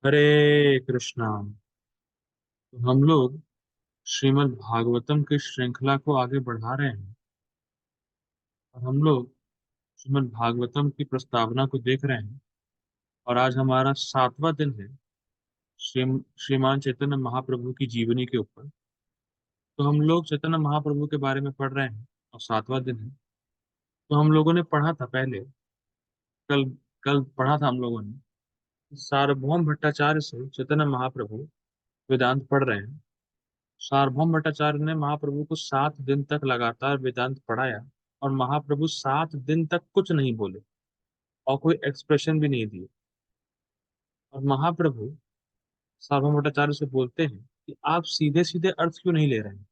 हरे कृष्णा। तो हम लोग श्रीमद् भागवतम की श्रृंखला को आगे बढ़ा रहे हैं और हम लोग श्रीमद् भागवतम की प्रस्तावना को देख रहे हैं। और आज हमारा 7वां दिन है श्री श्रीमान चैतन्य महाप्रभु की जीवनी के ऊपर। तो हम लोग चैतन्य महाप्रभु के बारे में पढ़ रहे हैं और 7वां दिन है। तो हम लोगों ने पढ़ा था पहले, कल कल पढ़ा था हम लोगों ने। सार्वभौम भट्टाचार्य से चैतन्य महाप्रभु वेदांत पढ़ रहे हैं। सार्वभौम भट्टाचार्य ने महाप्रभु को 7 दिन तक लगातार वेदांत पढ़ाया और महाप्रभु 7 दिन तक कुछ नहीं बोले और कोई एक्सप्रेशन भी नहीं दिए। और महाप्रभु सार्वभौम भट्टाचार्य से बोलते हैं कि आप सीधे सीधे अर्थ क्यों नहीं ले रहे हैं,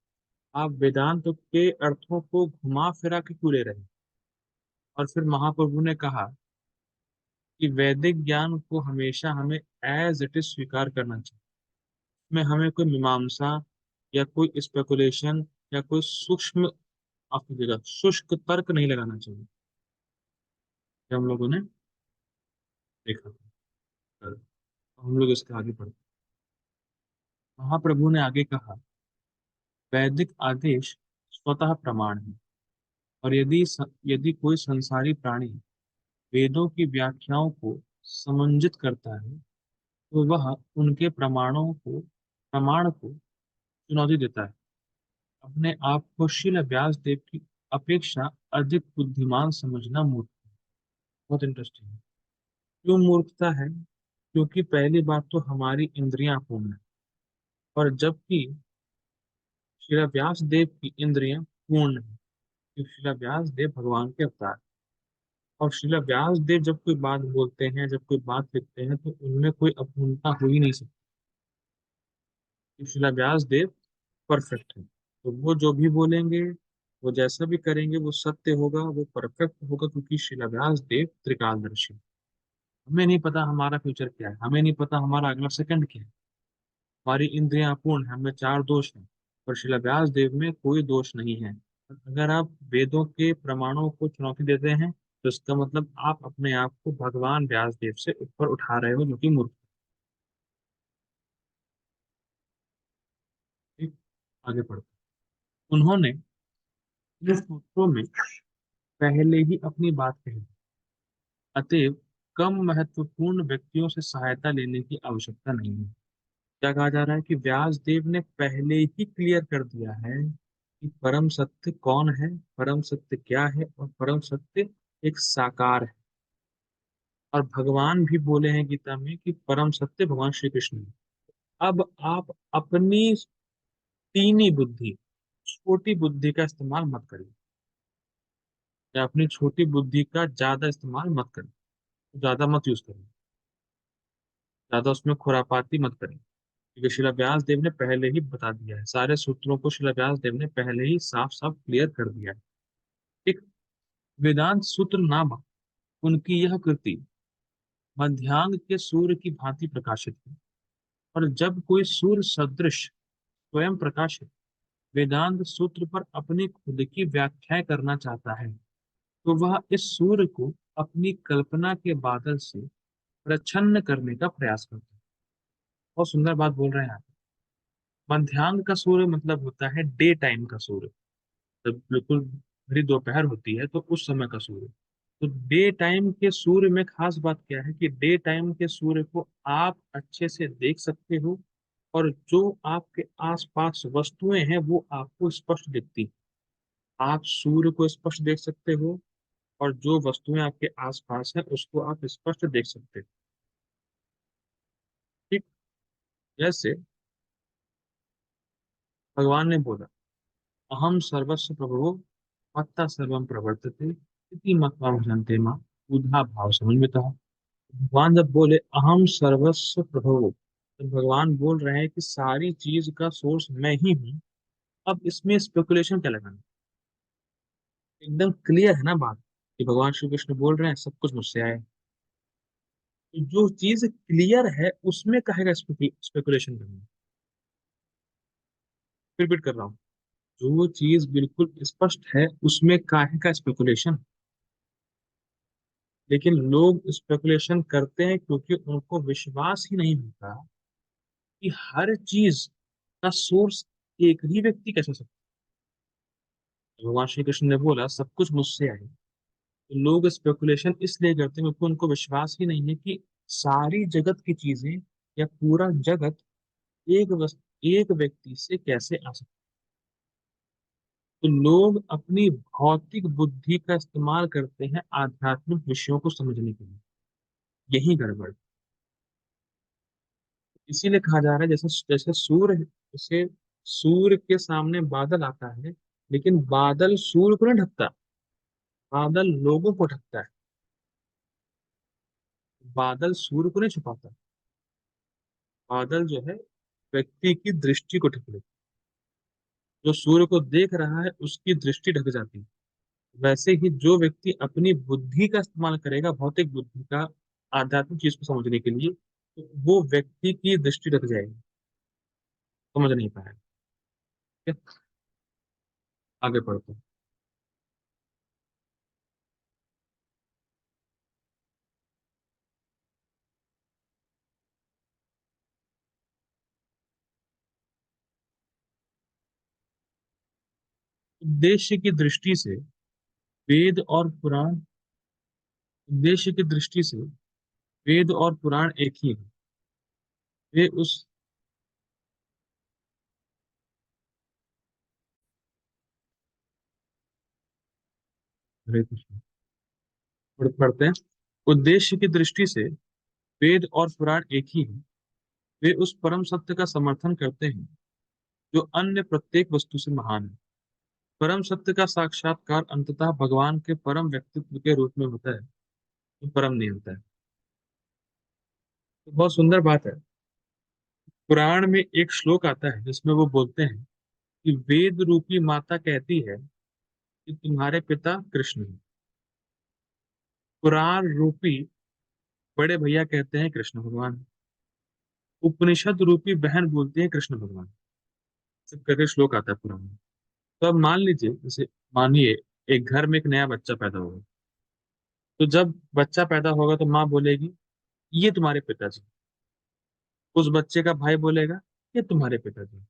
आप वेदांत के अर्थों को घुमा फिरा के क्यों ले रहे हैं। और फिर महाप्रभु ने कहा कि वैदिक ज्ञान को हमेशा हमें एज इट इज स्वीकार करना चाहिए। में हमें कोई मीमांसा या कोई स्पेकुलेशन या कोई सूक्ष्म, आप कीजिएगा, शुष्क तर्क नहीं लगाना चाहिए। ये हम लोगों ने देखा था कल। तो हम लोग इसके आगे बढ़ते हैं। महाप्रभु ने आगे कहा, वैदिक आदेश स्वतः प्रमाण है और यदि कोई संसारी प्राणी वेदों की व्याख्याओं को समंजित करता है तो वह उनके प्रमाण को चुनौती देता है। अपने आप को शील व्यास देव की अपेक्षा अधिक बुद्धिमान समझना मूर्ख है। बहुत इंटरेस्टिंग है। क्यों मूर्खता है? क्योंकि पहली बात तो हमारी इंद्रियां पूर्ण है, और जबकि श्री व्यास देव की इंद्रियां पूर्ण है, क्योंकि श्री व्यास देव भगवान के अवतार हैं। और श्री व्यास देव जब कोई बात बोलते हैं, जब कोई बात लिखते हैं, तो उनमें कोई अपूर्णता हो ही नहीं सकती। श्री व्यास देव परफेक्ट है, तो वो जो भी बोलेंगे, वो जैसा भी करेंगे, वो सत्य होगा, वो परफेक्ट होगा, क्योंकि श्री व्यास देव त्रिकालदर्शी हैं। हमें नहीं पता हमारा फ्यूचर क्या है, हमें नहीं पता हमारा अगला सेकंड क्या है। हमारी इंद्रियां अपूर्ण है, हमें 4 दोष हैं, पर श्रील व्यास देव में कोई दोष नहीं है। अगर आप वेदों के प्रमाणों को चुनौती देते हैं तो इसका मतलब आप अपने आप को भगवान व्यास देव से ऊपर उठा रहे हो, जो कि मूर्ख है। ठीक? आगे बढ़ते उन्होंने इन सूत्रों में पहले ही अपनी बात कही। अतएव कम महत्वपूर्ण व्यक्तियों से सहायता लेने की आवश्यकता नहीं है। क्या कहा जा रहा है कि व्यास देव ने पहले ही क्लियर कर दिया है कि परम सत्य कौन है, परम सत्य क्या है, और परम सत्य एक साकार है। और भगवान भी बोले हैं गीता में कि परम सत्य भगवान श्री कृष्ण है। अब आप अपनी तीनी बुद्धि, छोटी बुद्धि का इस्तेमाल मत करिए, या अपनी छोटी बुद्धि का ज्यादा इस्तेमाल मत करिए। ज्यादा मत यूज करिए, ज्यादा उसमें खुरापाती मत करिए, क्योंकि शिला व्यास देव ने पहले ही बता दिया है, सारे सूत्रों को शिला व्यास देव ने पहले ही साफ साफ क्लियर कर दिया है। एक वेदांत सूत्र नामक उनकी यह कृति मध्यांग के सूर्य की भांति प्रकाशित है। और जब कोई सूर्य सदृश स्वयं प्रकाशित वेदांत सूत्र पर अपनी खुद की व्याख्या करना चाहता है, तो वह इस सूर्य को अपनी कल्पना के बादल से प्रच्छन्न करने का प्रयास करता है। बहुत सुंदर बात बोल रहे हैं आप। मध्यांग का सूर्य मतलब होता है डे टाइम का सूर्य। जब बिल्कुल भरी दोपहर होती है तो उस समय का सूर्य। तो डे टाइम के सूर्य में खास बात क्या है कि डे टाइम के सूर्य को आप अच्छे से देख सकते हो, और जो आपके आसपास वस्तुएं हैं वो आपको स्पष्ट दिखती हैं। आप सूर्य को स्पष्ट देख सकते हो, और जो वस्तुएं आपके आसपास है उसको आप स्पष्ट देख सकते हो। ठीक? जैसे भगवान ने बोला, अहम सर्वस्व प्रभो मत्ता सर्वम प्रवर्तते इति मत्वा भजन्ते मां बुधा भाव समन्वितः। भगवान जब बोले अहम सर्वस्व प्रभु, तो भगवान बोल रहे हैं कि सारी चीज का सोर्स मैं ही हूँ। अब इसमें स्पेकुलेशन क्या लगाना? एकदम क्लियर है ना बात, कि भगवान श्री कृष्ण बोल रहे हैं सब कुछ मुझसे आए। तो जो चीज क्लियर है उसमें कहेगा स्पेकुलेशन करना? फिर रिपीट कर रहा हूँ, जो चीज बिल्कुल स्पष्ट है उसमें काहे का स्पेकुलेशन? लेकिन लोग स्पेकुलेशन करते हैं क्योंकि उनको विश्वास ही नहीं होता कि हर चीज का सोर्स एक ही व्यक्ति कैसे हो सकता है। भगवान श्री कृष्ण ने बोला सब कुछ मुझसे आए। तो लोग स्पेकुलेशन इसलिए करते हैं क्योंकि उनको विश्वास ही नहीं है कि सारी जगत की चीजें या पूरा जगत एक व्यक्ति से कैसे आ सकता है। तो लोग अपनी भौतिक बुद्धि का इस्तेमाल करते हैं आध्यात्मिक विषयों को समझने के लिए। यही गड़बड़। इसीलिए कहा जा रहा है जैसे जैसे सूर्य के सामने बादल आता है, लेकिन बादल सूर्य को नहीं ढकता, बादल लोगों को ढकता है। बादल सूर्य को नहीं छुपाता। बादल जो है व्यक्ति की दृष्टि को ढक लेता है। जो सूर्य को देख रहा है उसकी दृष्टि ढक जाती है। वैसे ही जो व्यक्ति अपनी बुद्धि का इस्तेमाल करेगा, भौतिक बुद्धि का, आध्यात्मिक चीज को समझने के लिए, तो वो व्यक्ति की दृष्टि ढक जाएगी, समझ नहीं पाएगा। ठीक है? आगे बढ़ते हैं। उद्देश्य की दृष्टि से वेद और पुराण उद्देश्य की दृष्टि से वेद और पुराण एक ही है। वे उस हरे कृष्ण पढ़ते हैं। उद्देश्य की दृष्टि से वेद और पुराण एक ही है। वे उस परम सत्य का समर्थन करते हैं जो अन्य प्रत्येक वस्तु से महान है। परम सत्य का साक्षात्कार अंततः भगवान के परम व्यक्तित्व के रूप में होता है, जो परम नहीं होता है। तो बहुत सुंदर बात है। पुराण में एक श्लोक आता है जिसमें वो बोलते हैं कि वेद रूपी माता कहती है कि तुम्हारे पिता कृष्ण हैं। पुराण रूपी बड़े भैया कहते हैं कृष्ण भगवान। उपनिषद रूपी बहन बोलती है कृष्ण भगवान। सब करके श्लोक आता है पुराण में। तो अब मान लीजिए, जैसे मानिए एक घर में एक नया बच्चा पैदा होगा। तो जब बच्चा पैदा होगा तो माँ बोलेगी ये तुम्हारे पिताजी। उस बच्चे का भाई बोलेगा ये तुम्हारे पिताजी।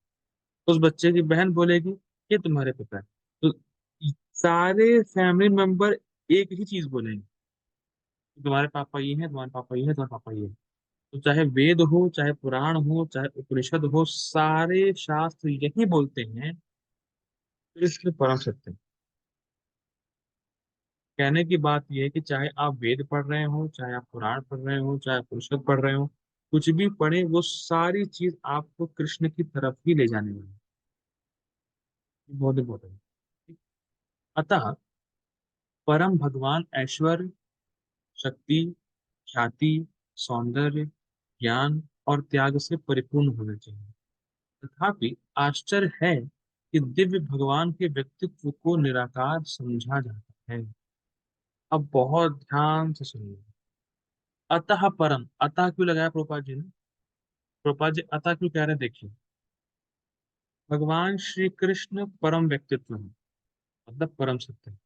उस बच्चे की बहन बोलेगी ये तुम्हारे पिता है। तो सारे फैमिली मेंबर एक ही चीज बोलेंगे, तुम्हारे पापा ये हैं, तुम्हारे पापा ये हैं, तुम्हारे पापा ये हैं। तो चाहे वेद हो, चाहे पुराण हो, चाहे उपनिषद हो, सारे शास्त्र यही बोलते हैं कृष्ण परम सत्य है। कहने की बात यह है कि चाहे आप वेद पढ़ रहे हो, चाहे आप पुराण पढ़ रहे हो, चाहे आप उपनिषद पढ़ रहे हो, कुछ भी पढ़े, वो सारी चीज आपको कृष्ण की तरफ ही ले जाने वाली है। ये बहुत इंपॉर्टेंट है। अतः परम भगवान ऐश्वर्य, शक्ति, ख्याति, सौंदर्य, ज्ञान और त्याग से परिपूर्ण होना चाहिए। तथापि आश्चर्य है कि दिव्य भगवान के व्यक्तित्व को निराकार समझा जाता है। अब बहुत ध्यान से सुनिए। अतः परम, अतः क्यों लगाया प्रभुपाद जी ने? प्रभुपाद जी अतः क्यों कह रहे हैं, देखिए। भगवान श्री कृष्ण परम व्यक्तित्व है, मतलब परम सत्य है।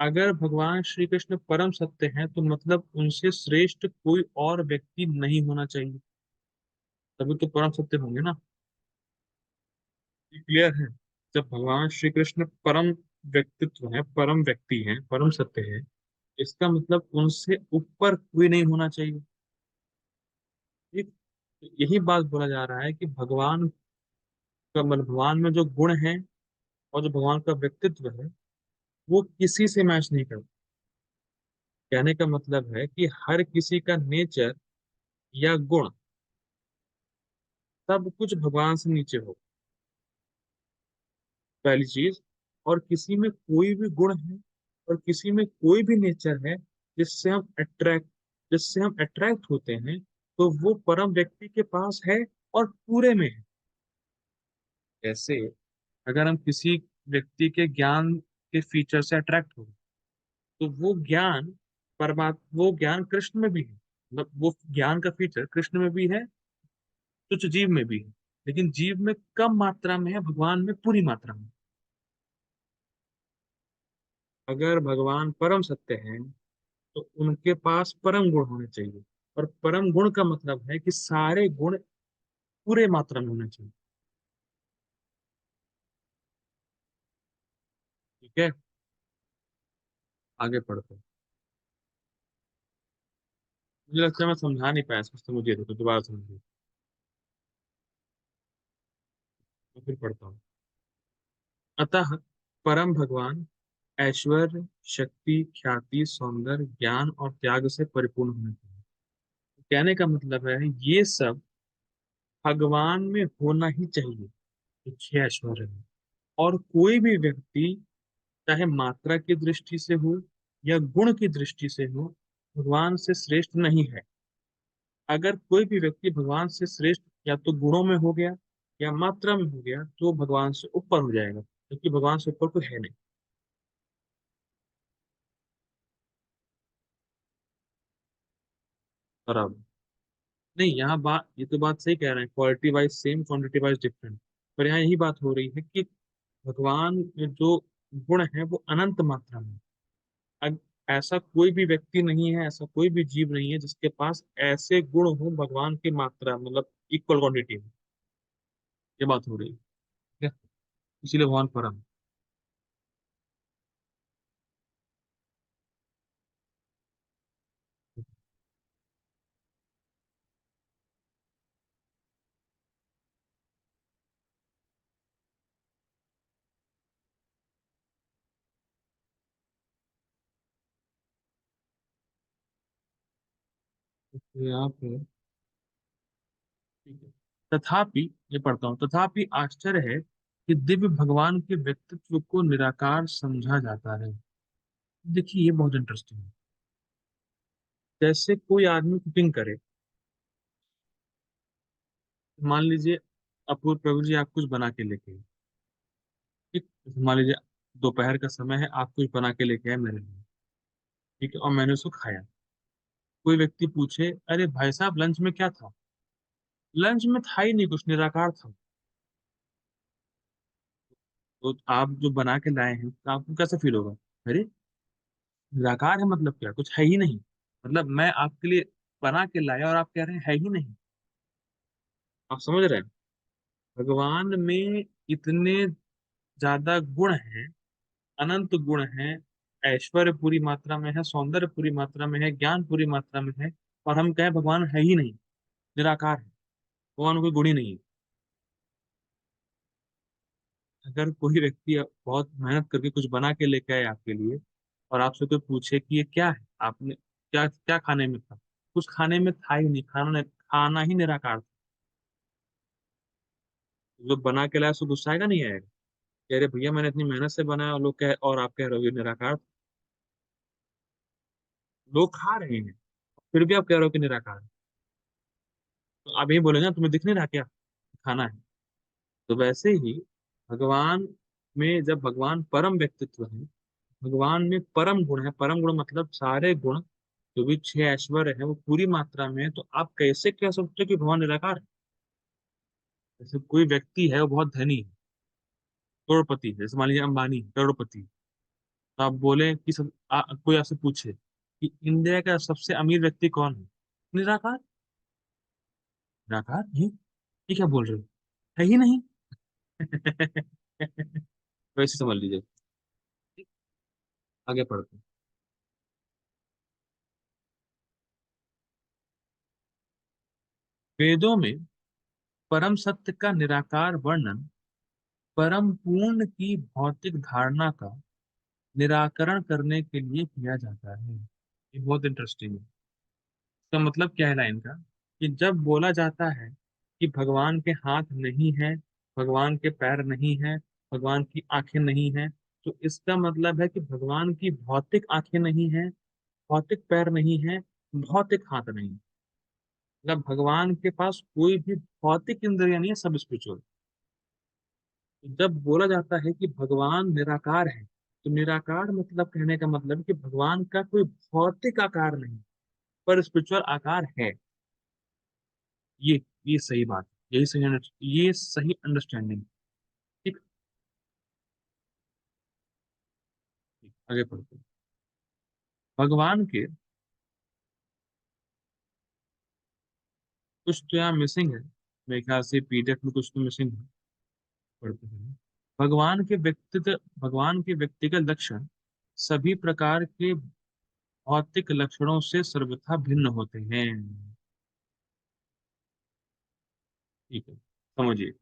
अगर भगवान श्री कृष्ण परम सत्य हैं तो मतलब उनसे श्रेष्ठ कोई और व्यक्ति नहीं होना चाहिए, तभी तो परम सत्य होंगे ना। क्लियर है? जब भगवान श्री कृष्ण परम व्यक्तित्व है, परम व्यक्ति है, परम सत्य है, इसका मतलब उनसे ऊपर कोई नहीं होना चाहिए। ठीक। तो यही बात बोला जा रहा है कि भगवान का मतलब भगवान में जो गुण है और जो भगवान का व्यक्तित्व है वो किसी से मैच नहीं करता। कहने का मतलब है कि हर किसी का नेचर या गुण, सब कुछ भगवान से नीचे हो, पहली चीज। और किसी में कोई भी गुण है और किसी में कोई भी नेचर है जिससे हम अट्रैक्ट जिससे हम अट्रैक्ट होते हैं, तो वो परम व्यक्ति के पास है और पूरे में है। जैसे अगर हम किसी व्यक्ति के ज्ञान के फीचर से अट्रैक्ट हो, तो वो ज्ञान कृष्ण में भी है। मतलब वो ज्ञान का फीचर कृष्ण में भी है, कुछ जीव में भी है। लेकिन जीव में कम मात्रा में है, भगवान में पूरी मात्रा में। अगर भगवान परम सत्य हैं तो उनके पास परम गुण होने चाहिए। और परम गुण का मतलब है कि सारे गुण पूरे मात्रा में होने चाहिए। ठीक है, आगे पढ़ते हैं। मुझे लगता है मैं समझा नहीं पाया इसको, तो मुझे देखो दोबारा समझिए। मैं फिर पढ़ता हूँ। अतः परम भगवान ऐश्वर्य, शक्ति, ख्याति, सौंदर्य, ज्ञान और त्याग से परिपूर्ण होने चाहिए। कहने का मतलब है ये सब भगवान में होना ही चाहिए। ये छह ऐश्वर्य है। और कोई भी व्यक्ति, चाहे मात्रा की दृष्टि से हो या गुण की दृष्टि से हो, भगवान से श्रेष्ठ नहीं है। अगर कोई भी व्यक्ति भगवान से श्रेष्ठ या तो गुणों में हो गया या मात्रा में हो गया, तो वो भगवान से ऊपर हो जाएगा, क्योंकि भगवान से ऊपर कोई है नहीं। बराबर। नहीं, यहाँ बात, ये तो बात सही कह रहे हैं, quality wise same, quantity wise different. पर यहाँ यही बात हो रही है कि भगवान में जो गुण है वो अनंत मात्रा में है। अग, ऐसा कोई भी व्यक्ति नहीं है, ऐसा कोई भी जीव नहीं है जिसके पास ऐसे गुण हो भगवान की मात्रा, मतलब इक्वल क्वांटिटी में। ये बात हो रही है। ठीक है? इसीलिए भगवान परम। तो यहाँ पे ठीक है। तथापि, ये पढ़ता हूँ, तथापि आश्चर्य है कि दिव्य भगवान के व्यक्तित्व को निराकार समझा जाता है। देखिए ये बहुत इंटरेस्टिंग है। जैसे कोई आदमी कुकिंग करे, मान लीजिए अपूर्व प्रभु जी आप कुछ बना के लेके आए, ठीक, मान लीजिए दोपहर का समय है, आप कुछ बना के लेके आए मेरे लिए, ठीक है, और मैंने उसको खाया। कोई व्यक्ति पूछे, अरे भाई साहब लंच में क्या था? लंच में था ही नहीं कुछ, निराकार था। तो आप जो बना के लाए हैं तो आपको कैसा फील होगा? अरे निराकार है मतलब क्या, कुछ है ही नहीं। मतलब मैं आपके लिए बना के लाया और आप कह रहे हैं है ही नहीं। आप समझ रहे हैं? भगवान में इतने ज्यादा गुण हैं, अनंत गुण हैं। ऐश्वर्य पूरी मात्रा में है, सौंदर्य पूरी मात्रा में है, ज्ञान पूरी मात्रा में है। और हम कहें भगवान है ही नहीं, निराकार है, भगवान कोई गुण ही नहीं है। अगर कोई व्यक्ति बहुत मेहनत करके कुछ बना के लेके आए आपके लिए, और आपसे कोई पूछे कि ये क्या है, आपने क्या क्या खाने में था? कुछ खाने में था ही नहीं, खाना ही निराकार था। जो बना के लाया उसको गुस्सा आएगा नहीं आएगा? कि अरे भैया मैंने इतनी मेहनत से बनाया, और लोग कह और आप कह रहे हो ये निराकार था। लोग खा रहे हैं, फिर भी आप कह रहे हो कि निराकार है। तो आप यही बोलेंगे ना, तुम्हें दिख नहीं रहा क्या खाना है? तो वैसे ही भगवान में, जब भगवान परम व्यक्तित्व है, भगवान में परम गुण है, परम गुण मतलब सारे गुण, जो भी छह ऐश्वर्य है वो पूरी मात्रा में है, तो आप कैसे कह सकते हो कि भगवान निराकार है? जैसे कोई व्यक्ति है वो बहुत धनी है, करोड़पति है, जैसे मान लीजिए अंबानी करोड़पति। तो आप बोले कि कोई आपसे पूछे कि इंडिया का सबसे अमीर व्यक्ति कौन है? निराकार। निराकार नहीं, ये क्या बोल रहे हो, है ही नहीं। वैसे समझ लीजिए। आगे पढ़ते हैं। वेदों में परम सत्य का निराकार वर्णन परम पूर्ण की भौतिक धारणा का निराकरण करने के लिए किया जाता है। ये बहुत इंटरेस्टिंग है। इसका मतलब क्या है लाइन का? कि जब बोला जाता है कि भगवान के हाथ नहीं है, भगवान के पैर नहीं है, भगवान की आंखें नहीं है, तो इसका मतलब है कि भगवान की भौतिक आंखें नहीं है, भौतिक पैर नहीं है, भौतिक हाथ नहीं है। मतलब भगवान के पास कोई भी भौतिक इंद्रिय नहीं है, सब स्पिरिचुअल। जब बोला जाता है कि भगवान निराकार है, तो निराकार मतलब, कहने का मतलब कि भगवान का कोई भौतिक आकार नहीं, पर स्पिरिचुअल आकार है। ये सही बात है। ये सही अंडरस्टैंडिंग। ठीक। ठीक, आगे पढ़ते हैं। भगवान के कुछ तो यहाँ मिसिंग है, मेरे ख्याल से पीडीएफ में कुछ तो मिसिंग है। पढ़ते हैं। भगवान के व्यक्तित्व भगवान के व्यक्तिगत लक्षण सभी प्रकार के भौतिक लक्षणों से सर्वथा भिन्न होते हैं। ठीक है, समझिए।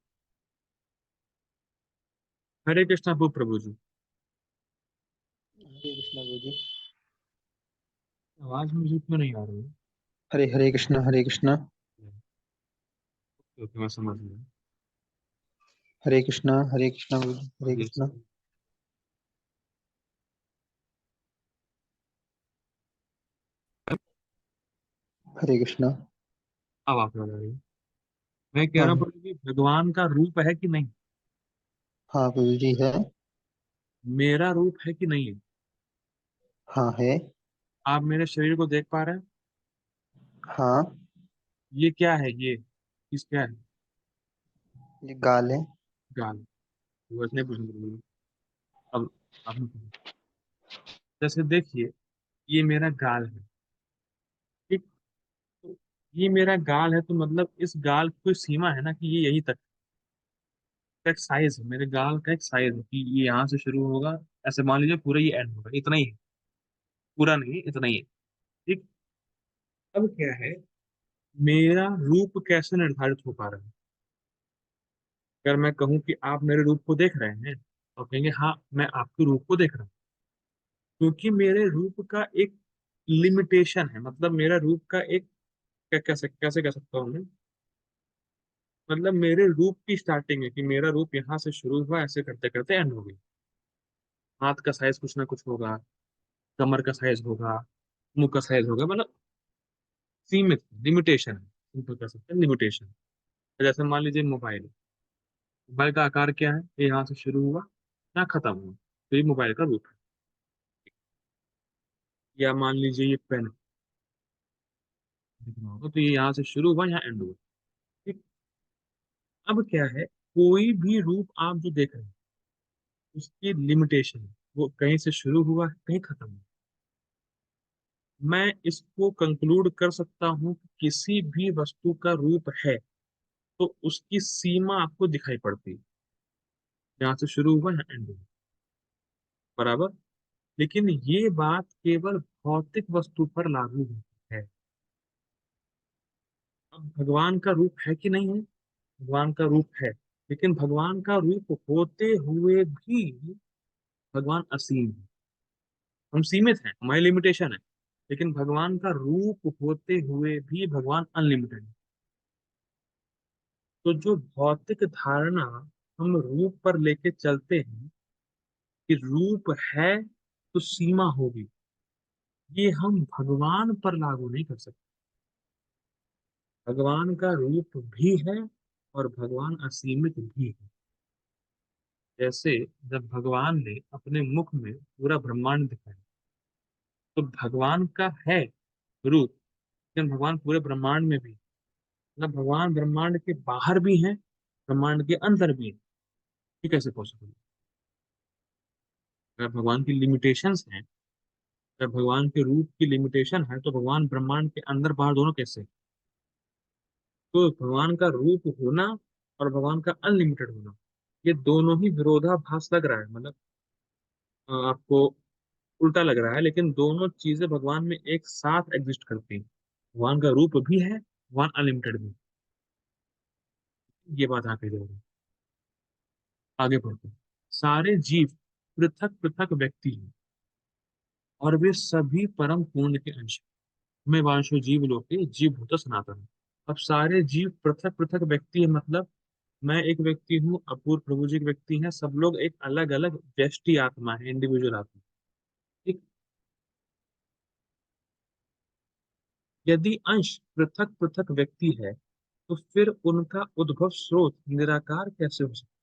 हरे कृष्णा प्रभु जी। हरे कृष्णा गुरु जी। आवाज मुझे क्यों नहीं आ रही है? हरे हरे कृष्णा हरे कृष्णा। ओके, मैं समझ गया। हरे कृष्णा गुरु जी, हरे ये कृष्णा। हरे कृष्णा। अब आप बता रही हैं। मैं कह हाँ रहा हूँ हाँ। प्रभु जी, भगवान का रूप है कि नहीं? हाँ गुरु जी है। मेरा रूप है कि नहीं है? हाँ है। आप मेरे शरीर को देख पा रहे हैं? हाँ। ये क्या है? ये किस क्या है? ये गाल है। गाल। वो इतने पूछना प्रभु जी। अब आपने पूछा। जैसे देखिए, ये मेरा गाल है। ठीक। तो ये मेरा गाल है, तो मतलब इस गाल की कोई सीमा है ना, कि ये यहीं तक का एक साइज है, मेरे गाल का एक साइज है कि ये यहाँ से शुरू होगा, ऐसे मान लीजिए पूरा ये एंड होगा, इतना ही है। पूरा नहीं, इतना ही है। ठीक। अब क्या है, मेरा रूप कैसे निर्धारित हो पा रहा है? अगर मैं कहूँ कि आप मेरे रूप को देख रहे हैं, तो कहेंगे हाँ, मैं आपके रूप को देख रहा हूँ। क्योंकि मेरे रूप का एक लिमिटेशन है, मतलब मेरा रूप का एक, कैसे कह सकता हूँ मैं, मतलब मेरे रूप की स्टार्टिंग है कि मेरा रूप यहाँ से शुरू हुआ, ऐसे करते करते एंड हो गई। हाथ का साइज कुछ ना कुछ होगा, कमर का साइज होगा, मुंह का साइज होगा, मतलब सीमित लिमिटेशन है, सिंपल कह सकते हैं लिमिटेशन। जैसे मान लीजिए मोबाइल, मोबाइल का आकार क्या है? ये यहाँ से शुरू हुआ, यहाँ खत्म हुआ, तो ये मोबाइल का रूप है। या मान लीजिए ये पेन, दिख रहा होगा, तो ये यहाँ से शुरू हुआ, यहाँ एंड हुआ। ठीक। अब क्या है, कोई भी रूप आप जो देख रहे हैं, उसकी लिमिटेशन है, वो कहीं से शुरू हुआ है, कहीं खत्म हुआ। मैं इसको कंक्लूड कर सकता हूँ कि किसी भी वस्तु का रूप है, तो उसकी सीमा आपको दिखाई पड़ती है, यहाँ से शुरू हुआ, यहाँ एंड हुआ। बराबर। लेकिन ये बात केवल भौतिक वस्तु पर लागू होती है। अब भगवान का रूप है कि नहीं है? भगवान का रूप है, लेकिन भगवान का रूप होते हुए भी भगवान असीम है। हम सीमित हैं, हमारी लिमिटेशन है। लेकिन भगवान का रूप होते हुए भी भगवान अनलिमिटेड है। तो जो भौतिक धारणा हम रूप पर लेके चलते हैं कि रूप है तो सीमा होगी, ये हम भगवान पर लागू नहीं कर सकते। भगवान का रूप भी है और भगवान असीमित भी है। जैसे जब भगवान ने अपने मुख में पूरा ब्रह्मांड दिखाया, तो भगवान का है रूप, लेकिन भगवान पूरे ब्रह्मांड में भी, मतलब भगवान ब्रह्मांड के बाहर भी हैं, ब्रह्मांड के अंदर भी हैं। ये कैसे पॉसिबल? अगर भगवान की लिमिटेशंस हैं, अगर भगवान के रूप की लिमिटेशन है, तो भगवान ब्रह्मांड के अंदर बाहर दोनों कैसे? तो भगवान का रूप होना और भगवान का अनलिमिटेड होना, ये दोनों ही विरोधाभास लग रहा है, मतलब आपको उल्टा लग रहा है, लेकिन दोनों चीजें भगवान में एक साथ एग्जिस्ट करती हैं। भगवान का रूप भी है, भगवान अनलिमिटेड भी है। ये बात आगे जाएगी। आगे बढ़ते हैं। सारे जीव पृथक पृथक व्यक्ति हैं, और वे सभी परम पूर्ण के अंश हैं। मैं वांशो जीव लोके जीव भूत सनातन। अब सारे जीव पृथक पृथक व्यक्ति है, मतलब मैं एक व्यक्ति हूँ, अपूर्व प्रभु जी एक व्यक्ति है, सब लोग एक अलग अलग व्यष्टि आत्मा है, इंडिविजुअल आत्मा। ठीक। यदि अंश पृथक पृथक व्यक्ति है, तो फिर उनका उद्भव स्रोत निराकार कैसे हो सकता है?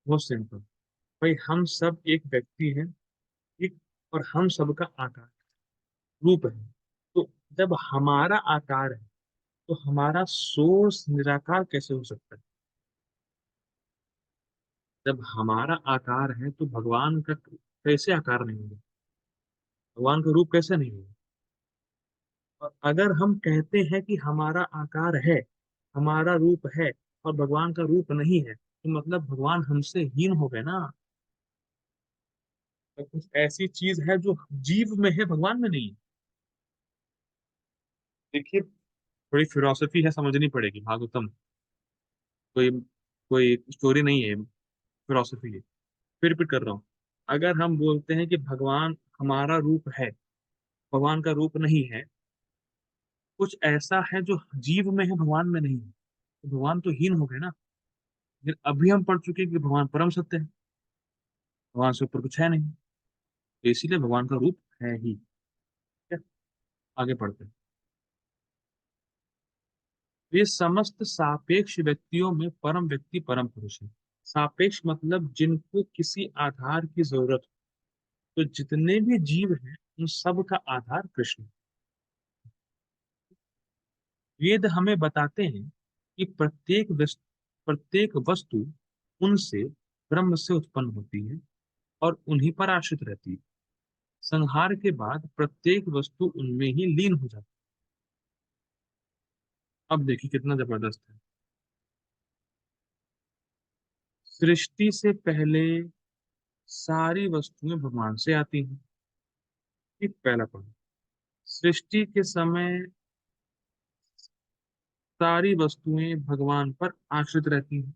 बहुत सिंपल। भाई हम सब एक व्यक्ति हैं, ठीक, और हम सबका आकार रूप है। तो जब हमारा आकार है, तो हमारा सोर्स निराकार कैसे हो सकता है? जब हमारा आकार है, तो भगवान का कैसे आकार नहीं होगा? भगवान का रूप कैसे नहीं होगा? और अगर हम कहते हैं कि हमारा आकार है, हमारा रूप है, और भगवान का रूप नहीं है, तो मतलब भगवान हमसे हीन हो गए ना। तो कुछ ऐसी चीज है जो जीव में है, भगवान में नहीं है। देखिए, थोड़ी फिलोसफी है, समझनी पड़ेगी। भागवतम कोई कोई स्टोरी नहीं है, फिलोसफी है। फिर रिपीट कर रहा हूँ। अगर हम बोलते हैं कि भगवान हमारा रूप है, भगवान का रूप नहीं है, कुछ ऐसा है जो जीव में है, भगवान में नहीं है, तो भगवान तो हीन हो गए ना। लेकिन अभी हम पढ़ चुके हैं कि भगवान परम सत्य है, भगवान से ऊपर कुछ है नहीं, तो इसीलिए भगवान का रूप है ही। ठीक है, आगे पढ़ते हैं। ये समस्त सापेक्ष व्यक्तियों में परम व्यक्ति परम पुरुष है। सापेक्ष मतलब जिनको किसी आधार की जरूरत हो। तो जितने भी जीव हैं उन सब का आधार कृष्ण है। वेद हमें बताते हैं कि प्रत्येक वस्तु उनसे, ब्रह्म से उत्पन्न होती है और उन्हीं पर आश्रित रहती है। संहार के बाद प्रत्येक वस्तु उनमें ही लीन हो जाती है। अब देखिए कितना जबरदस्त है। सृष्टि से पहले सारी वस्तुएं भगवान से आती हैं। ये पहला पॉइंट। सृष्टि के समय सारी वस्तुएं भगवान पर आश्रित रहती हैं,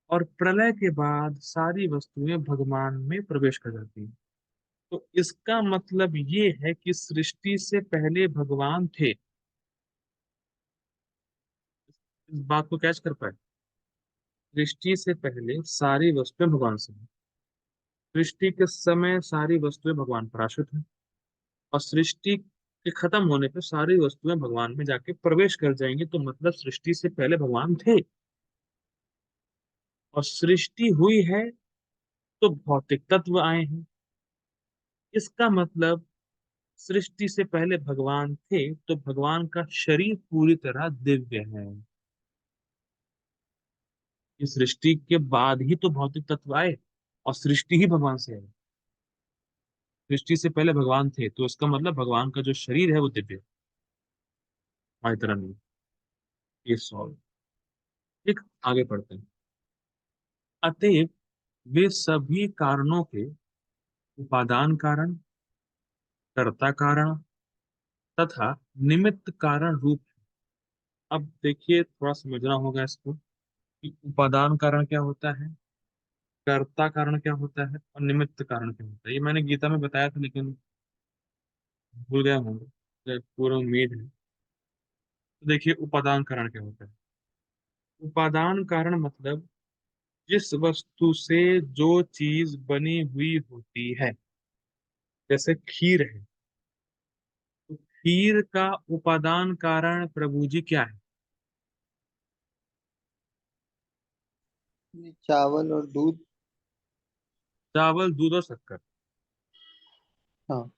और प्रलय के बाद सारी वस्तुएं भगवान में प्रवेश कर जाती हैं। तो इसका मतलब ये है कि सृष्टि से पहले भगवान थे। इस बात को कैच कर पाए। सृष्टि से पहले सारी वस्तुएं भगवान से हैं। सृष्टि के समय सारी वस्तुएं भगवान पर आश्रित हैं, और सृष्टि के खत्म होने पर सारी वस्तुएं भगवान में जाके प्रवेश कर जाएंगी। तो मतलब सृष्टि से पहले भगवान थे, और सृष्टि हुई है तो भौतिक तत्व आए हैं। इसका मतलब सृष्टि से पहले भगवान थे, तो भगवान का शरीर पूरी तरह दिव्य है। इस सृष्टि के बाद ही तो भौतिक तत्व आए, और सृष्टि ही भगवान से है। सृष्टि से पहले भगवान थे, तो इसका मतलब भगवान का जो शरीर है वो दिव्य है, हमारी तरह नहीं। ये सॉल्व। ठीक, आगे पढ़ते हैं। अतएव वे सभी कारणों के उपादान कारण, कर्ता कारण तथा निमित्त कारण रूप है। अब देखिए, थोड़ा समझना होगा इसको कि उपादान कारण क्या होता है, कर्ता कारण क्या होता है, और निमित्त कारण क्या होता है। ये मैंने गीता में बताया था, लेकिन भूल गया हूँ, मुझे पूरा उम्मीद है। तो देखिए, उपादान कारण क्या होता है। उपादान कारण मतलब जिस वस्तु से जो चीज बनी हुई होती है। जैसे खीर है, तो खीर का उपादान कारण प्रभु जी क्या है। चावल और दूध। चावल, दूध और शक्कर। हाँ।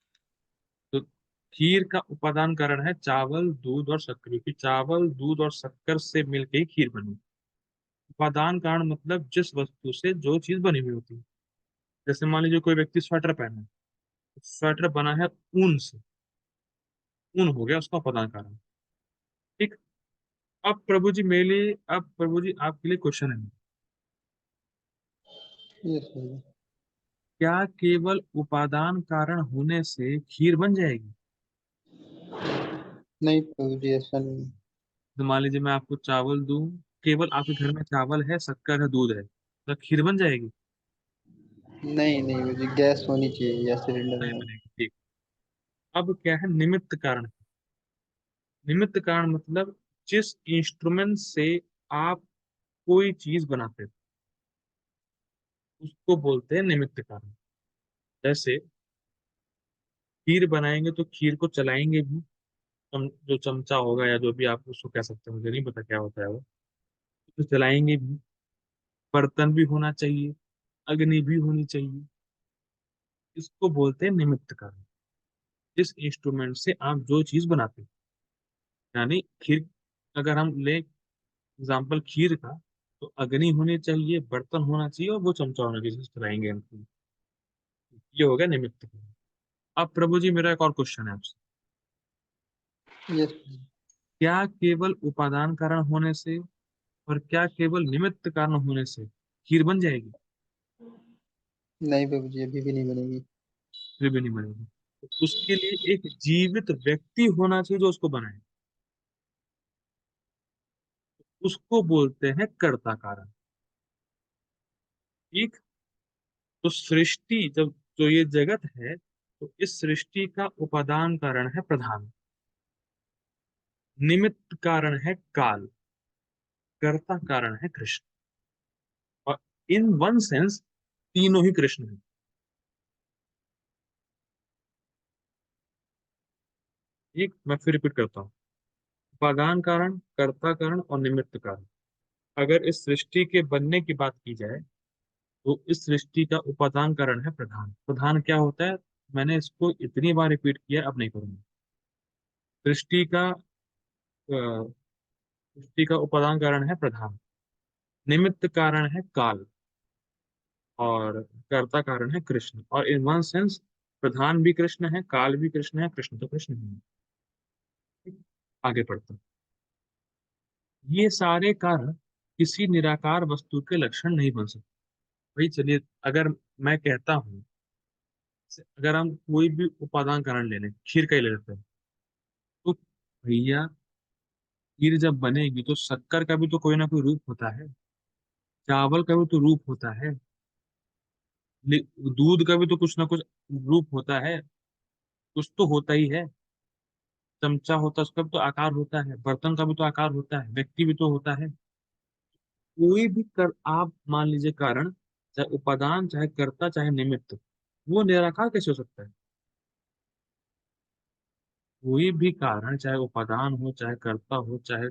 तो खीर का उपादान कारण है चावल, दूध और शक्कर, क्योंकि चावल, दूध और शक्कर से मिलकर ही खीर बनी। उपादान कारण मतलब जिस वस्तु से जो चीज बनी हुई होती है। जैसे मान लीजिए कोई व्यक्ति स्वेटर पहना है, तो स्वेटर बना है ऊन से, ऊन हो गया उसका उपादान कारण। ठीक। अब प्रभु जी मेरे लिए, अब प्रभु जी आपके लिए क्वेश्चन है। ये सही है। क्या केवल उपादान कारण होने से खीर बन जाएगी। नहीं प्रभु जी, ऐसा नहीं। तो मान लीजिए मैं आपको चावल दूं, केवल आपके घर में चावल है, शक्कर है, दूध है, तो खीर बन जाएगी। नहीं नहीं प्रभु जी, गैस होनी चाहिए या सिलेंडर नहीं होना। बनेगी। ठीक। अब क्या है निमित्त कारण। निमित्त कारण मतलब जिस इंस्ट्रूमेंट से आप कोई चीज बनाते हैं, उसको बोलते हैं निमित्त कारण। जैसे खीर बनाएंगे तो खीर को चलाएंगे भी। जो चमचा होगा या जो भी आप उसको कह सकते हैं, मुझे नहीं पता क्या होता है वो, तो चलाएंगे भी। बर्तन भी होना चाहिए, अग्नि भी होनी चाहिए। इसको बोलते हैं निमित्त कारण। जिस इंस्ट्रूमेंट से आप जो चीज बनाते हैं, यानी खीर, अगर हम ले एग्जाम्पल खीर का, तो अग्नि होनी चाहिए, बर्तन होना चाहिए, और वो चमचा होना चाहिए जिससे चलाएंगे हम। ये हो गया निमित्त कारण। अब प्रभु जी मेरा एक और क्वेश्चन है आपसे। यस। क्या केवल उपादान कारण होने से और क्या केवल निमित्त कारण होने से खीर बन जाएगी? नहीं बाबू जी, अभी भी नहीं बनेगी। फिर भी नहीं बनेगी। तो उसके लिए एक जीवित व्यक्ति होना चाहिए जो उसको बनाए। उसको बोलते हैं कर्ता कारण। ठीक। तो सृष्टि जब, जो ये जगत है, तो इस सृष्टि का उपादान कारण है प्रधान, निमित्त कारण है काल, कर्ता कारण है कृष्ण। और इन वन सेंस तीनों ही कृष्ण हैं। एक मैं फिर रिपीट करता हूँ। उपादान कारण, कर्ता कारण और निमित्त कारण। अगर इस सृष्टि के बनने की बात की जाए, तो इस सृष्टि का उपादान कारण है प्रधान। प्रधान क्या होता है? मैंने इसको इतनी बार रिपीट किया, अब नहीं करूंगा। सृष्टि का सृष्टि का उपादान कारण है प्रधान, निमित्त कारण है काल, और कर्ता कारण है कृष्ण। और इन वन सेंस प्रधान भी कृष्ण है, काल भी कृष्ण है, कृष्ण तो कृष्ण ही है। आगे पढ़ते हैं। ये सारे कारण किसी निराकार वस्तु के लक्षण नहीं बन सकते। भाई चलिए, अगर मैं कहता हूँ, अगर हम कोई भी उपादान कारण ले लें, खीर का ही ले लेते हैं, तो भैया खीर जब बनेगी तो शक्कर का भी तो कोई ना कोई रूप होता है, चावल का भी तो रूप होता है, दूध का भी तो कुछ ना कुछ रूप होता है, कुछ तो होता ही है। चमचा होता है, उसका भी तो आकार होता है, बर्तन का भी तो आकार होता है, व्यक्ति भी तो होता है। कोई भी कर आप मान लीजिए कारण, चाहे उपादान, चाहे कर्ता, चाहे निमित्त, वो निराकार कैसे हो सकता है? कोई भी कारण, चाहे उपादान हो, चाहे कर्ता हो, चाहे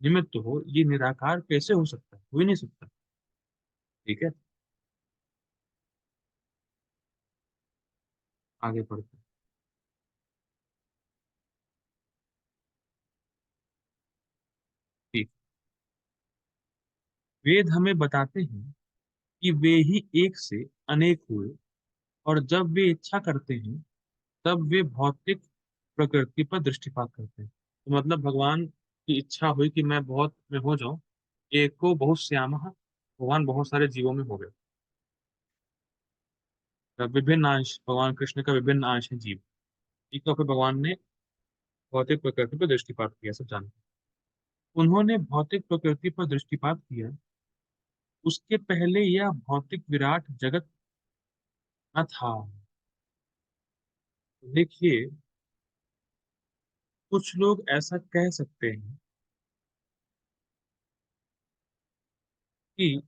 निमित्त हो, ये निराकार कैसे हो सकता है? हो ही नहीं सकता। ठीक है। आगे बढ़ते हैं। ठीक। वेद हमें बताते हैं कि वे ही एक से अनेक हुए, और जब वे इच्छा करते हैं तब वे भौतिक प्रकृति पर दृष्टिपात करते हैं। तो मतलब भगवान की इच्छा हुई कि मैं बहुत में हो जाऊं, एको बहुत श्यामः, भगवान बहुत सारे जीवों में हो गए। तो विभिन्न अंश, भगवान कृष्ण का विभिन्न अंश है जीव। ठीक है, फिर भगवान ने भौतिक प्रकृति पर दृष्टिपात किया, सब जानते हैं। उन्होंने भौतिक प्रकृति पर दृष्टिपात किया, उसके पहले यह भौतिक विराट जगत न था। देखिए, कुछ लोग ऐसा कह सकते हैं कि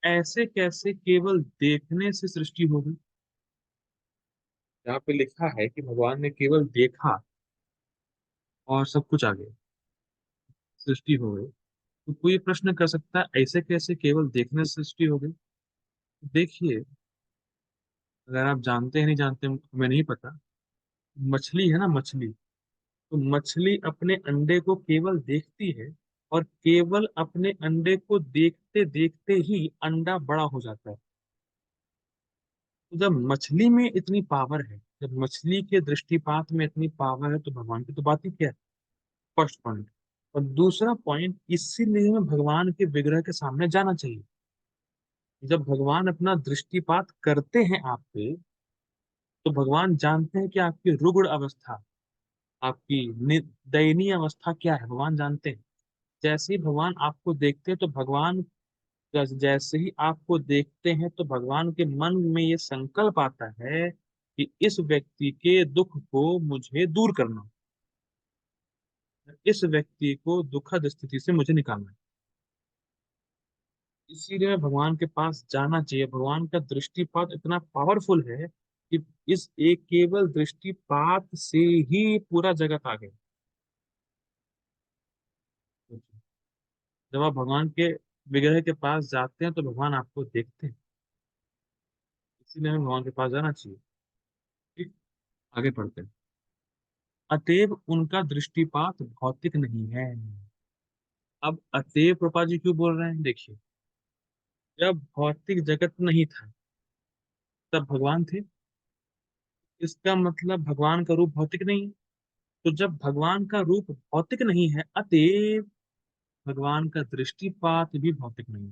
ऐसे कैसे केवल देखने से सृष्टि हो गई। यहाँ पे लिखा है कि भगवान ने केवल देखा और सब कुछ आ गया, सृष्टि हो गई। तो कोई प्रश्न कर सकता है ऐसे कैसे केवल देखने से सृष्टि हो गई? देखिए, अगर आप जानते हैं नहीं जानते हमें नहीं पता, मछली है ना, मछली, तो मछली अपने अंडे को केवल देखती है, और केवल अपने अंडे को देखते देखते ही अंडा बड़ा हो जाता है। तो जब मछली में इतनी पावर है, जब मछली के दृष्टिपात में इतनी पावर है, तो भगवान की तो बात ही क्या है। First point. और दूसरा पॉइंट, इसीलिए हमें भगवान के विग्रह के सामने जाना चाहिए। जब भगवान अपना दृष्टिपात करते हैं आप पे, तो भगवान जानते हैं कि आपकी रुग्ण अवस्था, आपकी दयनीय अवस्था क्या है, भगवान जानते हैं। जैसे ही भगवान आपको देखते हैं, तो भगवान जैसे ही आपको देखते हैं, तो भगवान के मन में ये संकल्प आता है कि इस व्यक्ति के दुख को मुझे दूर करना, इस व्यक्ति को दुखद स्थिति से मुझे निकालना है। इसीलिए भगवान के पास जाना चाहिए। भगवान का दृष्टिपात इतना पावरफुल है कि इस एक केवल दृष्टिपात से ही पूरा जगत आ गया। जब आप भगवान के विग्रह के पास जाते हैं, तो भगवान आपको देखते हैं। इसीलिए हमें भगवान के पास जाना चाहिए। ठीक। आगे पढ़ते हैं। अतएव उनका दृष्टिपात भौतिक नहीं है। अब अतएव कृपा जी क्यों बोल रहे हैं? देखिए, जब भौतिक जगत नहीं था, तब भगवान थे। इसका मतलब भगवान का रूप भौतिक नहीं है। तो जब भगवान का रूप भौतिक नहीं है, अतएव भगवान का दृष्टिपात भी भौतिक नहीं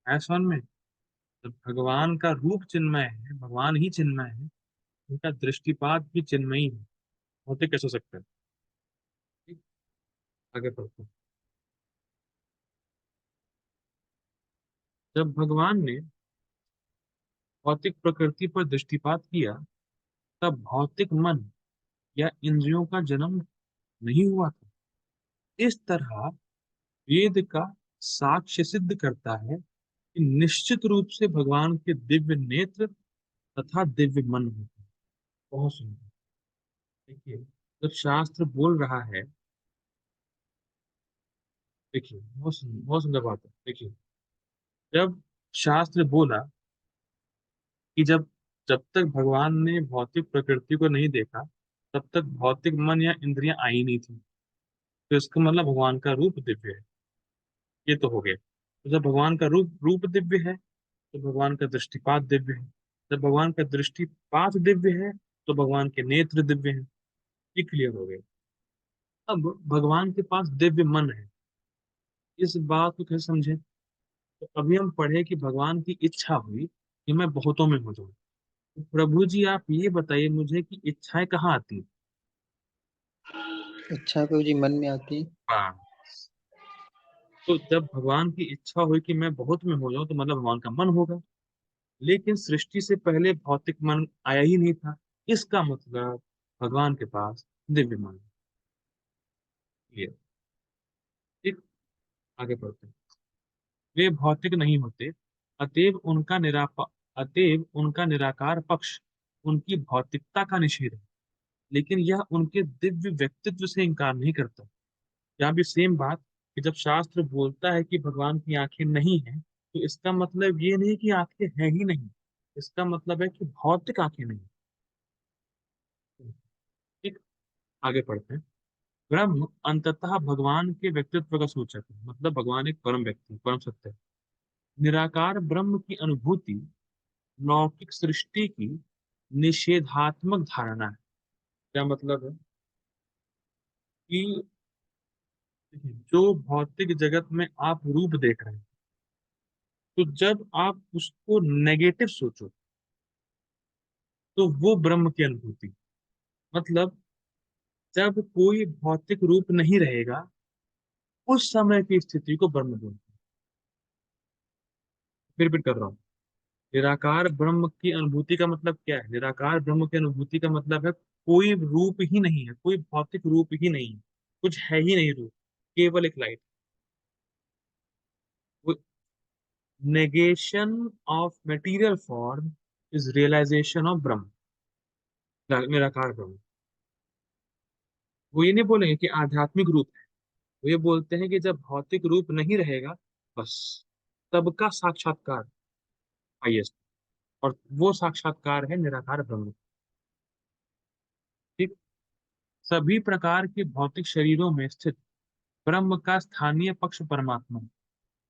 है समझ में। जब भगवान का रूप चिन्मय है, भगवान ही चिन्मय है, उनका दृष्टिपात भी चिन्मयी है, भौतिक कैसे हो सकता है। ठीक, आगे पढ़ते हैं। जब भगवान ने भौतिक प्रकृति पर दृष्टिपात किया, तब भौतिक मन या इंद्रियों का जन्म नहीं हुआ था। इस तरह वेद का साक्ष्य सिद्ध करता है कि निश्चित रूप से भगवान के दिव्य नेत्र तथा दिव्य मन होते हैं। बहुत सुंदर। देखिए, जब शास्त्र बोल रहा है, देखिए बहुत सुंदर बात है। देखिए, जब शास्त्र बोला कि जब जब तक भगवान ने भौतिक प्रकृति को नहीं देखा, तब तक भौतिक मन या इंद्रियां आई नहीं थी। तो इसका मतलब भगवान का रूप दिव्य है, ये तो हो गया। तो जब भगवान का रूप रूप दिव्य है, तो भगवान का दृष्टिपात दिव्य है। जब भगवान का दृष्टिपात दिव्य है, तो भगवान के नेत्र दिव्य हैं। ये क्लियर हो गया। अब भगवान के पास दिव्य मन है, इस बात को कैसे समझे। तो अभी हम पढ़े कि भगवान की इच्छा हुई कि मैं बहुतों में हो जाऊं। तो प्रभु जी आप ये बताइए मुझे कि इच्छाएं कहाँ आती है। इच्छा प्रभु जी मन में आती है। हाँ, तो जब भगवान की इच्छा हुई कि मैं बहुत में हो जाऊं, तो मतलब भगवान का मन होगा। लेकिन सृष्टि से पहले भौतिक मन आया ही नहीं था, इसका मतलब भगवान के पास दिव्य मन है। ये ठीक, आगे बढ़ते हैं। वे भौतिक नहीं होते, अतएव उनका निरापा अतएव उनका निराकार पक्ष उनकी भौतिकता का निषेध है। लेकिन यह उनके दिव्य व्यक्तित्व से इनकार नहीं करता। यहाँ भी सेम बात, कि जब शास्त्र बोलता है कि भगवान की आंखें नहीं हैं, तो इसका मतलब ये नहीं कि आंखें हैं ही नहीं, इसका मतलब है कि भौतिक आंखें नहीं। ठीक, आगे पढ़ते हैं। ब्रह्म अंततः भगवान के व्यक्तित्व का सूचक है, मतलब भगवान एक परम व्यक्ति, परम सत्य है। निराकार ब्रह्म की अनुभूति लौकिक सृष्टि की निषेधात्मक धारणा है। क्या मतलब है कि जो भौतिक जगत में आप रूप देख रहे हैं, तो जब आप उसको नेगेटिव सोचो, तो वो ब्रह्म की अनुभूति, मतलब जब कोई भौतिक रूप नहीं रहेगा, उस समय की स्थिति को ब्रह्म बोलते हैं। फिर कर रहा हूँ। निराकार ब्रह्म की अनुभूति का मतलब क्या है। निराकार ब्रह्म की अनुभूति का मतलब है कोई रूप ही नहीं है, कोई भौतिक रूप ही नहीं है, कुछ है ही नहीं रूप, केवल एक light. Negation of material form is realisation of Brahm, निराकार ब्रह्म। वो ये नहीं बोलेंगे कि आध्यात्मिक रूप है, वो ये बोलते हैं कि जब भौतिक रूप नहीं रहेगा, बस तब का साक्षात्कार हाईएस्ट, और वो साक्षात्कार है निराकार ब्रह्म। ठीक, सभी प्रकार के भौतिक शरीरों में स्थित ब्रह्म का स्थानीय पक्ष परमात्मा है।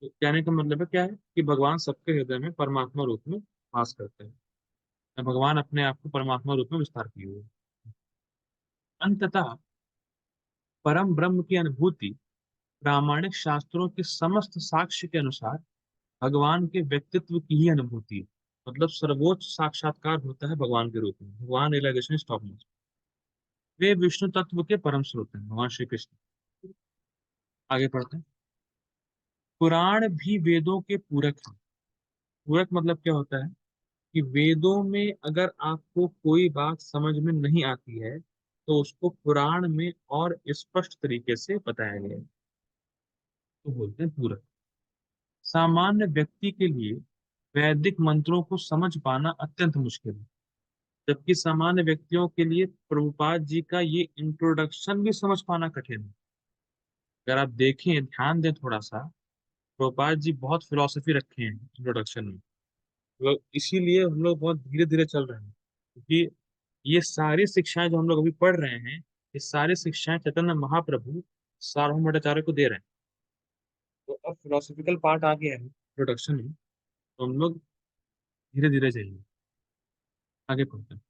तो कहने का मतलब है क्या है कि भगवान सबके हृदय में परमात्मा रूप में वास करते हैं। भगवान अपने आप को परमात्मा रूप में विस्तार किए हुए हैं। अंततः परम ब्रह्म की अनुभूति प्रामाणिक शास्त्रों के समस्त साक्ष्य के अनुसार भगवान के व्यक्तित्व की ही अनुभूति है। मतलब सर्वोच्च साक्षात्कार होता है भगवान के रूप में, भगवान रियलाइजेशन स्टॉप मोस्ट। वे विष्णु तत्व के परम स्रोत हैं, भगवान श्री कृष्ण। आगे पढ़ते हैं। पुराण भी वेदों के पूरक हैं। पूरक मतलब क्या होता है कि वेदों में अगर आपको कोई बात समझ में नहीं आती है, तो उसको पुराण में और स्पष्ट तरीके से बताया गया है, तो बोलते हैं पूरक। सामान्य व्यक्ति के लिए वैदिक मंत्रों को समझ पाना अत्यंत मुश्किल है, जबकि सामान्य व्यक्तियों के लिए प्रभुपाद जी का ये इंट्रोडक्शन भी समझ पाना कठिन है। अगर आप देखें, ध्यान दें थोड़ा सा, प्रभुपाद जी बहुत फिलोसफी रखे हैं इंट्रोडक्शन में। तो इसीलिए हम लोग बहुत धीरे धीरे चल रहे हैं, क्योंकि ये सारी शिक्षाएं जो हम लोग अभी पढ़ रहे हैं, ये सारी शिक्षाएं चैतन्य महाप्रभु सार्वभौम भट्टाचार्य को दे रहे हैं। तो अब फिलोसफिकल पार्ट आ गया है इंट्रोडक्शन में, तो हम लोग धीरे धीरे जाएंगे। आगे पढ़ते हैं।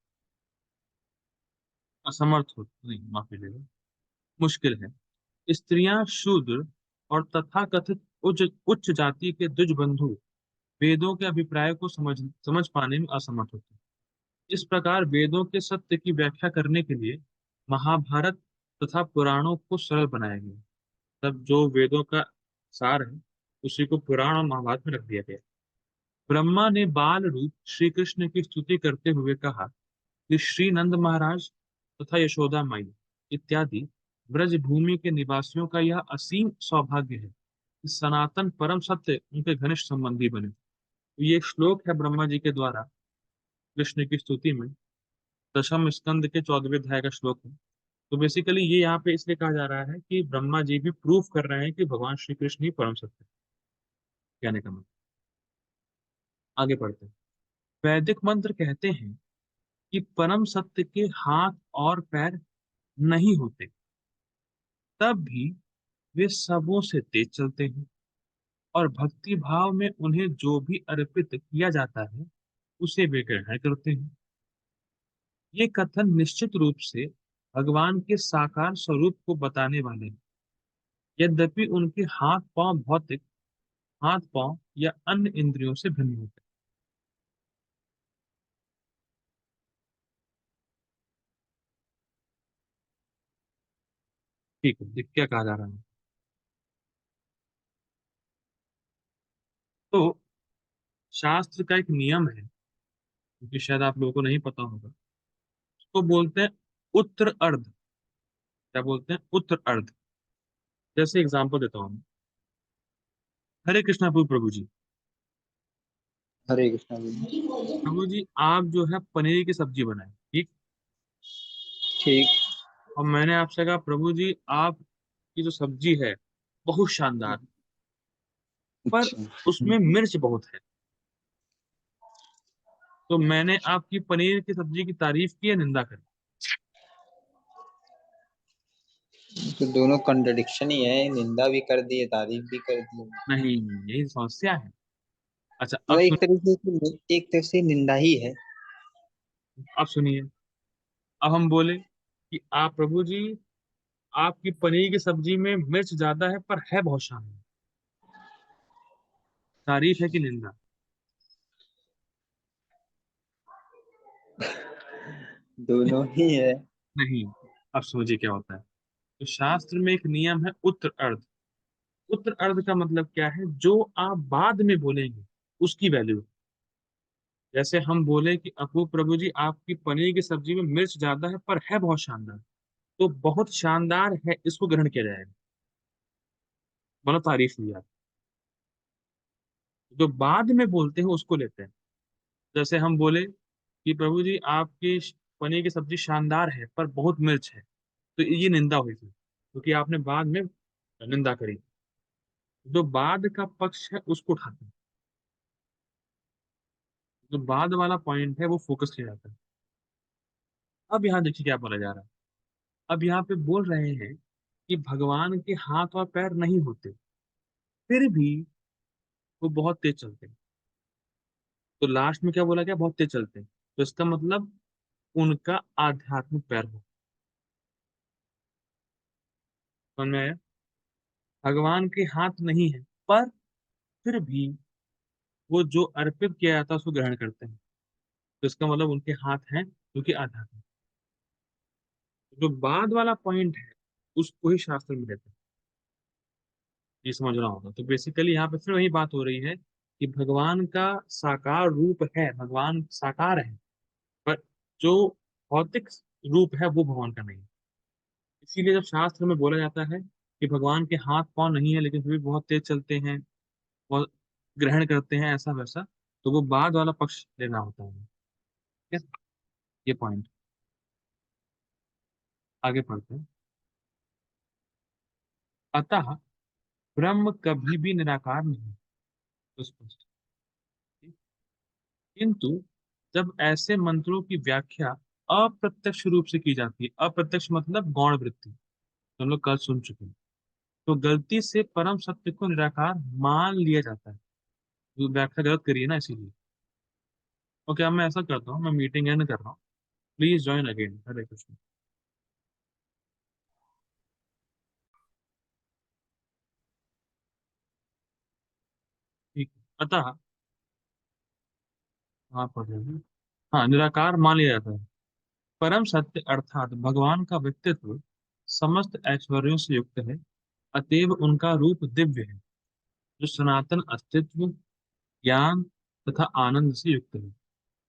असमर्थ हो, नहीं माफी लेगा, मुश्किल है। स्त्रियां, शूद्र और तथाकथित उच्च उच्च जाति के द्विज बंधु वेदों के अभिप्राय को समझ पाने में असमर्थ होते हैं। इस प्रकार वेदों के सत्य की व्याख्या करने के लिए महाभारत तथा पुराणों को सरल बनाया गया। तब जो वेदों का सार है उसी को पुराण और महाभारत में रख दिया गया। ब्रह्मा ने बाल रूप श्री कृष्ण की स्तुति करते हुए कहा कि श्री नंद महाराज तथा यशोदा माई इत्यादि ब्रज भूमि के निवासियों का यह असीम सौभाग्य है कि सनातन परम सत्य उनके घनिष्ठ संबंधी बने। तो ये एक श्लोक है ब्रह्मा जी के द्वारा कृष्ण की स्तुति में, दशम स्कंद के 14वें अध्याय का श्लोक है। तो बेसिकली ये यहाँ पे इसलिए कहा जा रहा है कि ब्रह्मा जी भी प्रूफ कर रहे हैं कि भगवान श्री कृष्ण ही परम सत्य है, कहने का मतलब। आगे बढ़ते हैं। वैदिक मंत्र कहते हैं कि परम सत्य के हाथ और पैर नहीं होते, तब भी वे सबों से तेज चलते हैं और भक्ति भाव में उन्हें जो भी अर्पित किया जाता है उसे वे ग्रहण करते हैं। ये कथन निश्चित रूप से भगवान के साकार स्वरूप को बताने वाले हैं, यद्यपि उनके हाथ पांव भौतिक हाथ पांव या अन्य इंद्रियों से भिन्न होते हैं। ठीक है, ये क्या कहा जा रहा है? तो शास्त्र का एक नियम है, क्योंकि शायद आप लोगों को नहीं पता होगा, उसको बोलते हैं उत्तर अर्ध। क्या बोलते हैं? उत्तर अर्ध। जैसे एग्जांपल देता हूँ मैं। हरे कृष्णा प्रभु जी। हरे कृष्णा जी। प्रभु जी, आप जो है पनीर की सब्जी बनाए, ठीक। ठीक। और मैंने आपसे कहा प्रभु जी आपकी जो सब्जी है बहुत शानदार, पर अच्छा। उसमें मिर्च बहुत है। तो मैंने आपकी पनीर की सब्जी की तारीफ की या निंदा करी? तो दोनों कॉन्ट्रडिक्शन ही है, निंदा भी कर दी है, तारीफ भी कर दी है। नहीं, यही समस्या है। अच्छा, मतलब एक तरीके से, एक तरह से निंदा ही है। अब सुनिए। अब हम बोले कि आप प्रभु जी आपकी पनीर की सब्जी में मिर्च ज्यादा है पर है बहुत शानदार, तारीफ है कि निंदा? दोनों ही है। नहीं। अब समझिए क्या होता है। तो शास्त्र में एक नियम है उत्तर अर्ध। उत्तर अर्ध का मतलब क्या है? जो आप बाद में बोलेंगे उसकी वैल्यू। जैसे हम बोले कि अपूप प्रभु जी आपकी पनीर की सब्जी में मिर्च ज्यादा है पर है बहुत शानदार, तो बहुत शानदार है इसको ग्रहण किया जाएगा, मतलब तारीफ हुई आप। जो बाद में बोलते हैं उसको लेते हैं। जैसे हम बोले कि प्रभु जी आपकी पनीर की सब्जी शानदार है पर बहुत मिर्च है, तो ये निंदा हुई थी क्योंकि आपने बाद में निंदा करी। जो बाद का पक्ष है उसको उठाते हैं, जो बाद वाला पॉइंट है वो फोकस किया जाता है। अब यहाँ देखिए क्या बोला जा रहा है। अब यहाँ पे बोल रहे हैं कि भगवान के हाथ और पैर नहीं होते, फिर भी वो बहुत तेज चलते हैं। तो लास्ट में क्या बोला गया? बहुत तेज चलते हैं, तो इसका मतलब उनका आध्यात्मिक पैर हो। समझ में आया? भगवान के हाथ नहीं है पर फिर भी वो जो अर्पित किया जाता है उसको ग्रहण करते हैं, तो इसका मतलब उनके हाथ हैं जो कि आध्यात्मिक। जो बाद वाला पॉइंट है उसको ही शास्त्र में देते हैं। ये समझना होगा। तो बेसिकली यहाँ पे फिर वही बात हो रही है कि भगवान का साकार रूप है, भगवान साकार है, पर जो भौतिक रूप है वो भगवान का नहीं है। इसीलिए जब शास्त्र में बोला जाता है कि भगवान के हाथ पांव नहीं है लेकिन फिर भी बहुत तेज चलते हैं, बहुत ग्रहण करते हैं ऐसा वैसा, तो वो बाद वाला पक्ष लेना होता है। ठीक है? ये पॉइंट। आगे पढ़ते हैं। अतः ब्रह्म कभी भी निराकार नहीं, तो स्पष्ट। किंतु जब ऐसे मंत्रों की व्याख्या अप्रत्यक्ष रूप से की जाती है, अप्रत्यक्ष मतलब गौण वृत्ति, तो हम लोग कल सुन चुके हैं, तो गलती से परम सत्य को निराकार मान लिया जाता है। तो व्याख्या गलत करिए ना, इसीलिए। ओके, अब मैं ऐसा करता हूँ, मैं मीटिंग एंड कर रहा हूँ। Please join again. Hare Krishna. अतः वहां पढ़ेंगे। हाँ, निराकार मान लिया जाता है। परम सत्य अर्थात भगवान का व्यक्तित्व समस्त ऐश्वर्यों से युक्त है, अतएव उनका रूप दिव्य है, जो सनातन अस्तित्व, ज्ञान तथा आनंद से युक्त है।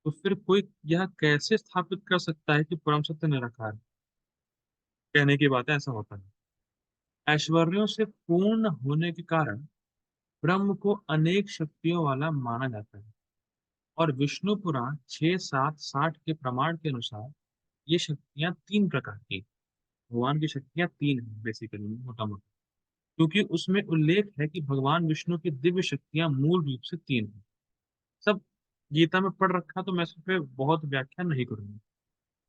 तो फिर कोई यह कैसे स्थापित कर सकता है कि परम सत्य निराकार है? कहने की बात है, ऐसा होता है। ऐश्वर्यों से पूर्ण होने के कारण ब्रह्म को अनेक शक्तियों वाला माना जाता है। और विष्णु पुराण 6, 7, 60 के प्रमाण के अनुसार ये शक्तियां तीन प्रकार की। भगवान की शक्तियां तीन हैं बेसिकली, मोटा मोटा। क्योंकि उसमें उल्लेख है कि भगवान विष्णु की दिव्य शक्तियां मूल रूप से तीन हैं। सब गीता में पढ़ रखा, तो मैं इस पे बहुत व्याख्या नहीं करूंगा।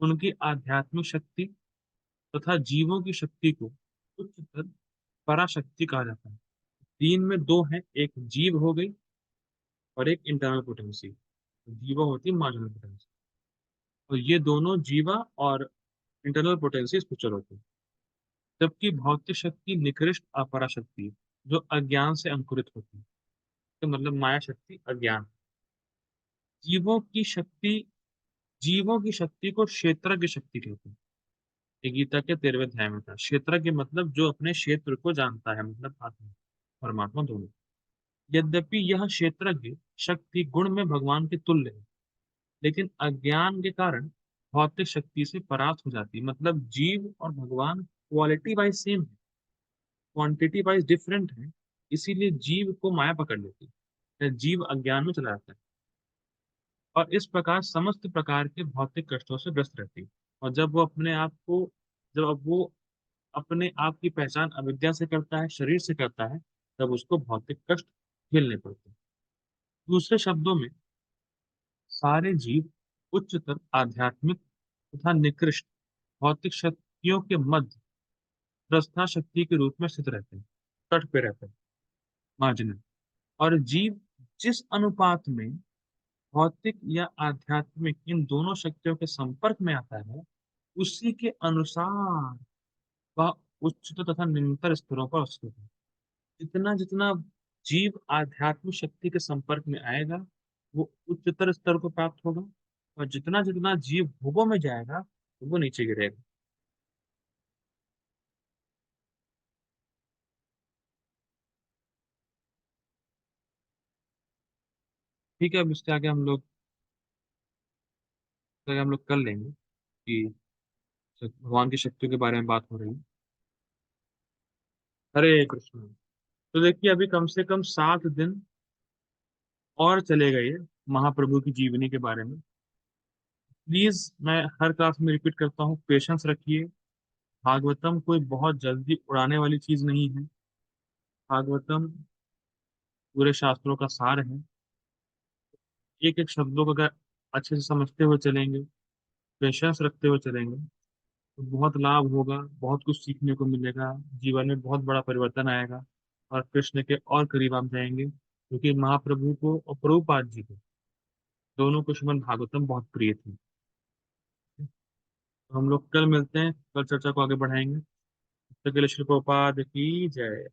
उनकी आध्यात्मिक शक्ति तथा जीवों की शक्ति को उच्चतर पराशक्ति कहा जाता है। तीन में दो हैं, एक जीव हो गई और एक इंटरनल पोटेंसी। जीवा होती है मार्जिनल पोटेंसी, और ये दोनों जीवा और इंटरनल पोटेंसी स्पिरिचुअल होती है। जबकि भौतिक शक्ति निकृष्ट अपरा शक्ति, जो अज्ञान से अंकुरित होती है। तो मतलब माया शक्ति अज्ञान। जीवों की शक्ति जीवों की शक्ति को क्षेत्र की शक्ति कहते हैं। ये गीता के 13वें अध्याय में था। क्षेत्र के मतलब जो अपने क्षेत्र को जानता है, मतलब आत्मा परमात्मा दोनों। यद्यपि यह क्षेत्रज्ञ शक्ति गुण में भगवान के तुल्य है, लेकिन अज्ञान के कारण भौतिक शक्ति से परास्त हो जाती है। मतलब जीव और भगवान क्वालिटी वाइज सेम है, क्वांटिटी वाइज डिफरेंट है। इसीलिए जीव को माया पकड़ लेती है, जीव अज्ञान में चला जाता है, और इस प्रकार समस्त प्रकार के भौतिक कष्टों से ग्रस्त रहती है। और जब अब वो अपने आप की पहचान अविद्या से करता है, शरीर से करता है, तब उसको भौतिक कष्ट झेलने पड़ते हैं। दूसरे शब्दों में, सारे जीव उच्चतर आध्यात्मिक तथा निकृष्ट भौतिक शक्तियों के मध्य प्रस्था शक्ति के रूप में स्थित रहते हैं, तट पे रहते हैं, मार्जिनल। और जीव जिस अनुपात में भौतिक या आध्यात्मिक इन दोनों शक्तियों के संपर्क में आता है, उसी के अनुसार वह उच्चतर तथा निम्नतर स्तरों पर स्थित है। जितना जितना जीव आध्यात्मिक शक्ति के संपर्क में आएगा, वो उच्चतर स्तर को प्राप्त होगा। और जितना जितना जीव भोगों में जाएगा, तो वो नीचे गिरेगा। ठीक है, अब इसके आगे हम लोग कर लेंगे कि भगवान की शक्तियों के बारे में बात हो रही है। हरे कृष्ण। तो देखिए, अभी कम से कम 7 दिन और चले गए महाप्रभु की जीवनी के बारे में। प्लीज, मैं हर क्लास में रिपीट करता हूँ, पेशेंस रखिए। भागवतम कोई बहुत जल्दी उड़ाने वाली चीज नहीं है। भागवतम पूरे शास्त्रों का सार है। एक एक शब्दों को अगर अच्छे से समझते हुए चलेंगे, पेशेंस रखते हुए चलेंगे, तो बहुत लाभ होगा, बहुत कुछ सीखने को मिलेगा। जीवन में बहुत बड़ा परिवर्तन आएगा, और कृष्ण के और करीब आप जाएंगे। क्योंकि महाप्रभु को और प्रभुपाद जी को, दोनों को श्रीमद् भागवतम बहुत प्रिय थी। तो हम लोग कल मिलते हैं, कल चर्चा को आगे बढ़ाएंगे। तब तक के लिए श्री प्रभुपाद की जय।